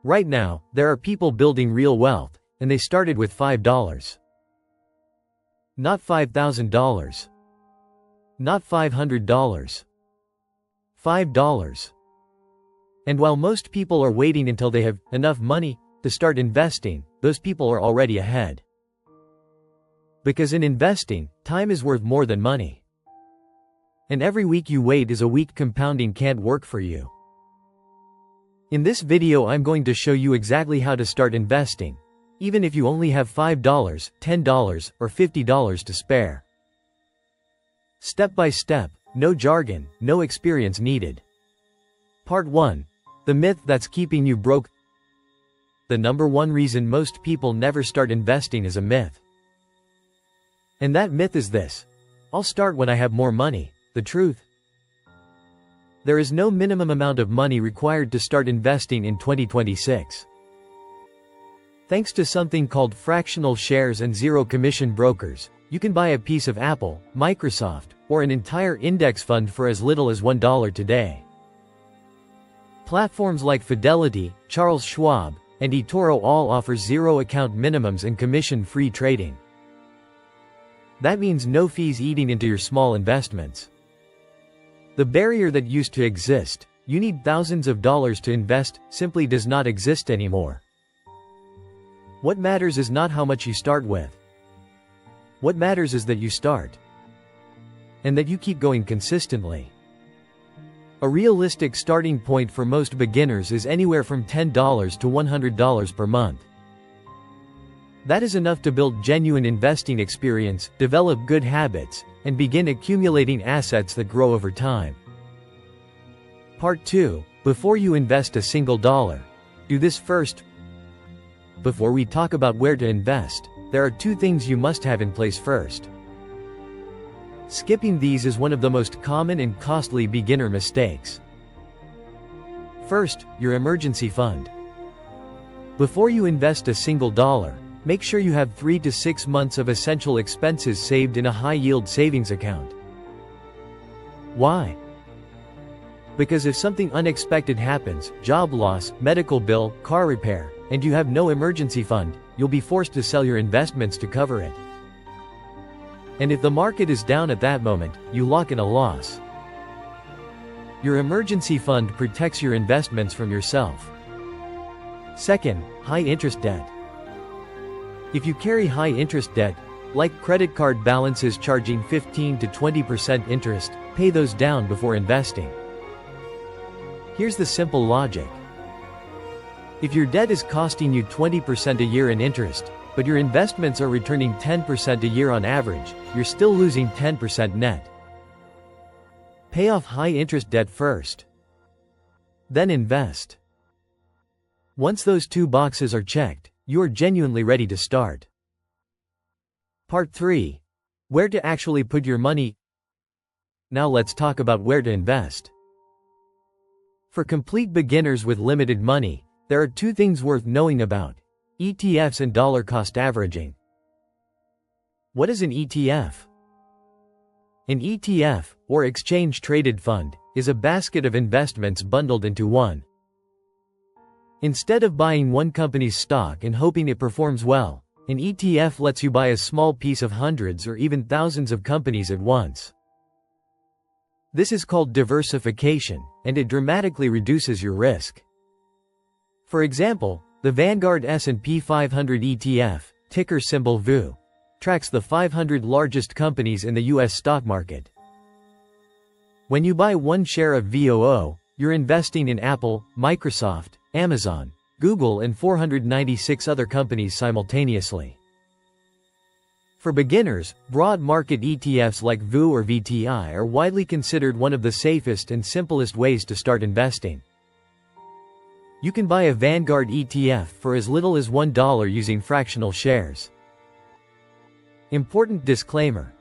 Right now, there are people building real wealth, and they started with $5. Not $5,000. Not $500. $5. And while most people are waiting until they have enough money to start investing, those people are already ahead. Because in investing, time is worth more than money. And every week you wait is a week compounding can't work for you. In this video I'm going to show you exactly how to start investing, even if you only have $5, $10, or $50 to spare. Step by step, no jargon, no experience needed. Part 1. The myth that's keeping you broke. The number one reason most people never start investing is a myth. And that myth is this: I'll start when I have more money. The truth? There is no minimum amount of money required to start investing in 2026. Thanks to something called fractional shares and zero commission brokers, you can buy a piece of Apple, Microsoft, or an entire index fund for as little as $1 today. Platforms like Fidelity, Charles Schwab, and eToro all offer zero account minimums and commission-free trading. That means no fees eating into your small investments. The barrier that used to exist, you need thousands of dollars to invest, simply does not exist anymore. What matters is not how much you start with. What matters is that you start. And that you keep going consistently. A realistic starting point for most beginners is anywhere from $10 to $100 per month. That is enough to build genuine investing experience, develop good habits, and begin accumulating assets that grow over time. Part 2. Before you invest a single dollar. Do this first. Before we talk about where to invest, there are two things you must have in place first. Skipping these is one of the most common and costly beginner mistakes. First, your emergency fund. Before you invest a single dollar, make sure you have 3 to 6 months of essential expenses saved in a high-yield savings account. Why? Because if something unexpected happens, job loss, medical bill, car repair, and you have no emergency fund, you'll be forced to sell your investments to cover it. And if the market is down at that moment, you lock in a loss. Your emergency fund protects your investments from yourself. Second, high-interest debt. If you carry high-interest debt, like credit card balances charging 15 to 20% interest, pay those down before investing. Here's the simple logic. If your debt is costing you 20% a year in interest, but your investments are returning 10% a year on average, you're still losing 10% net. Pay off high-interest debt first. Then invest. Once those two boxes are checked, you are genuinely ready to start. Part 3. Where to actually put your money. Now let's talk about where to invest. For complete beginners with limited money, there are two things worth knowing about: ETFs and dollar cost averaging. What is an ETF? An ETF, or exchange-traded fund, is a basket of investments bundled into one. Instead of buying one company's stock and hoping it performs well, an ETF lets you buy a small piece of hundreds or even thousands of companies at once. This is called diversification, and it dramatically reduces your risk. For example, the Vanguard S&P 500 ETF, ticker symbol VOO, tracks the 500 largest companies in the U.S. stock market. When you buy one share of VOO, you're investing in Apple, Microsoft, Amazon, Google, and 496 other companies simultaneously. For beginners, broad market ETFs like VOO or VTI are widely considered one of the safest and simplest ways to start investing. You can buy a Vanguard ETF for as little as $1 using fractional shares. Important disclaimer: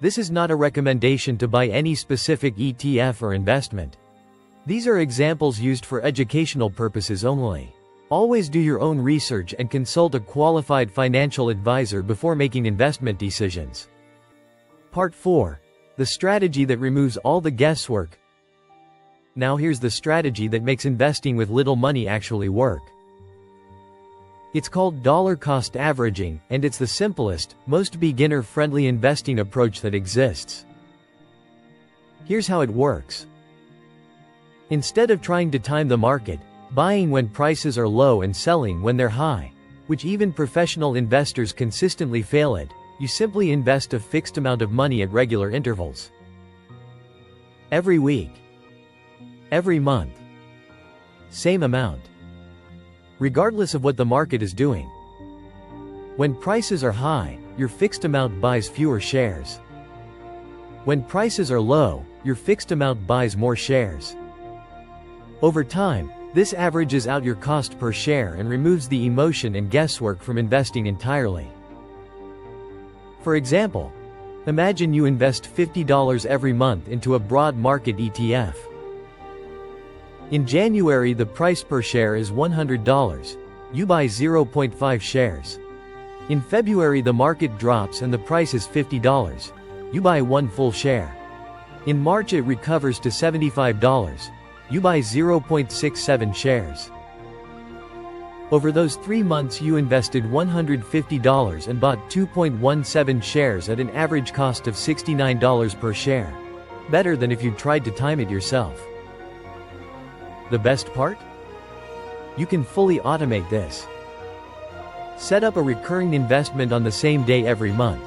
this is not a recommendation to buy any specific ETF or investment. These are examples used for educational purposes only. Always do your own research and consult a qualified financial advisor before making investment decisions. Part 4. The strategy that removes all the guesswork. Now here's the strategy that makes investing with little money actually work. It's called dollar cost averaging, and it's the simplest, most beginner-friendly investing approach that exists. Here's how it works. Instead of trying to time the market, buying when prices are low and selling when they're high, which even professional investors consistently fail at, you simply invest a fixed amount of money at regular intervals. Every week. Every month. Same amount. Regardless of what the market is doing. When prices are high, your fixed amount buys fewer shares. When prices are low, your fixed amount buys more shares. Over time, this averages out your cost per share and removes the emotion and guesswork from investing entirely. For example, imagine you invest $50 every month into a broad market ETF. In January, the price per share is $100. You buy 0.5 shares. In February, the market drops and the price is $50. You buy 1 full share. In March, it recovers to $75. You buy 0.67 shares. Over those 3 months, you invested $150 and bought 2.17 shares at an average cost of $69 per share. Better than if you'd tried to time it yourself. The best part? You can fully automate this. Set up a recurring investment on the same day every month.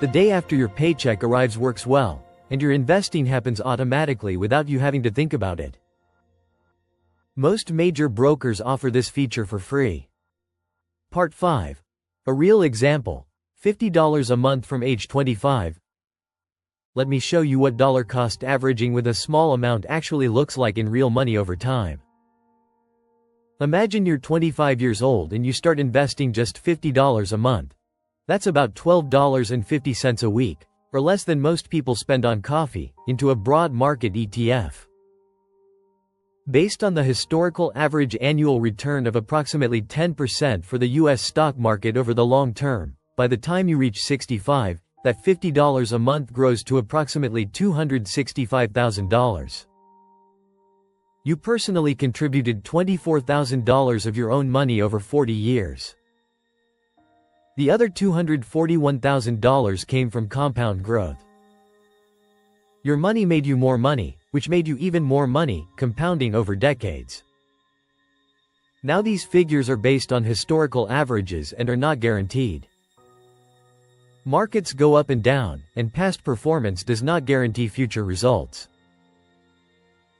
The day after your paycheck arrives works well, and your investing happens automatically without you having to think about it. Most major brokers offer this feature for free. Part 5. A real example. $50 a month from age 25. Let me show you what dollar cost averaging with a small amount actually looks like in real money over time. Imagine you're 25 years old and you start investing just $50 a month. That's about $12.50 a week, or less than most people spend on coffee, into a broad market ETF. Based on the historical average annual return of approximately 10% for the US stock market over the long term, by the time you reach 65, that $50 a month grows to approximately $265,000. You personally contributed $24,000 of your own money over 40 years. The other $241,000 came from compound growth. Your money made you more money, which made you even more money, compounding over decades. Now these figures are based on historical averages and are not guaranteed. Markets go up and down, and past performance does not guarantee future results.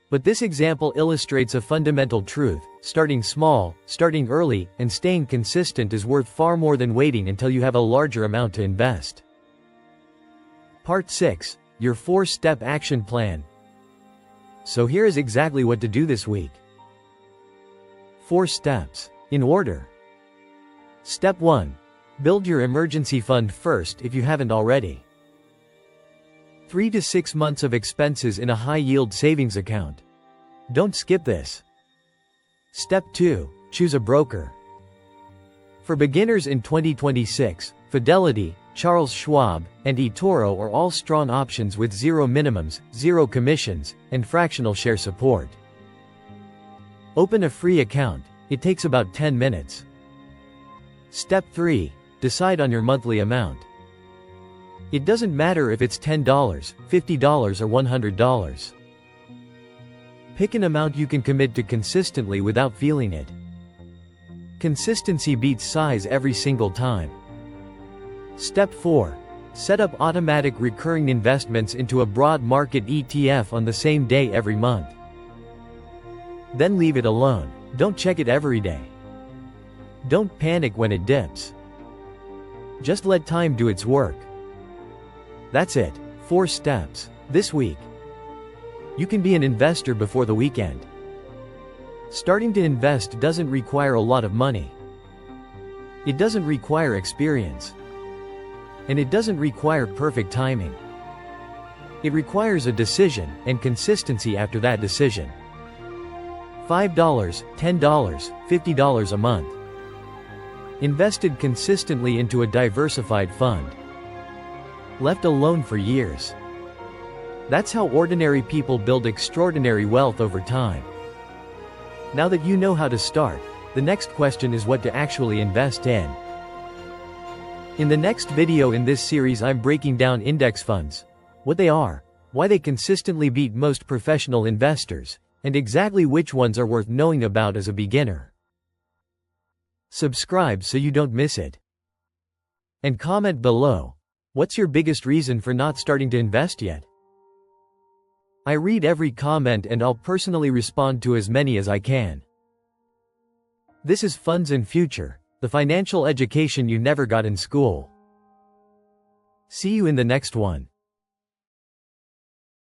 But this example illustrates a fundamental truth: starting small, starting early, and staying consistent is worth far more than waiting until you have a larger amount to invest. Part 6. Your 4-step action plan. So here is exactly what to do this week. 4 steps. In order. Step 1. Build your emergency fund first if you haven't already. 3 to 6 months of expenses in a high-yield savings account. Don't skip this. Step 2. Choose a broker. For beginners in 2026, Fidelity, Charles Schwab, and eToro are all strong options with zero minimums, zero commissions, and fractional share support. Open a free account. It takes about 10 minutes. Step 3. Decide on your monthly amount. It doesn't matter if it's $10, $50, or $100. Pick an amount you can commit to consistently without feeling it. Consistency beats size every single time. Step 4. Set up automatic recurring investments into a broad market ETF on the same day every month. Then leave it alone. Don't check it every day. Don't panic when it dips. Just let time do its work. That's it. 4 steps. This week. You can be an investor before the weekend. Starting to invest doesn't require a lot of money. It doesn't require experience. And it doesn't require perfect timing. It requires a decision, and consistency after that decision. $5, $10, $50 a month. Invested consistently into a diversified fund. Left alone for years. That's how ordinary people build extraordinary wealth over time. Now that you know how to start, The next question is what to actually invest in. In the next video in this series I'm breaking down index funds, what they are, why they consistently beat most professional investors, and exactly which ones are worth knowing about as a beginner. Subscribe so you don't miss it. And comment below, what's your biggest reason for not starting to invest yet? I read every comment and I'll personally respond to as many as I can. This is Funds and Future, the financial education you never got in school. See you in the next one.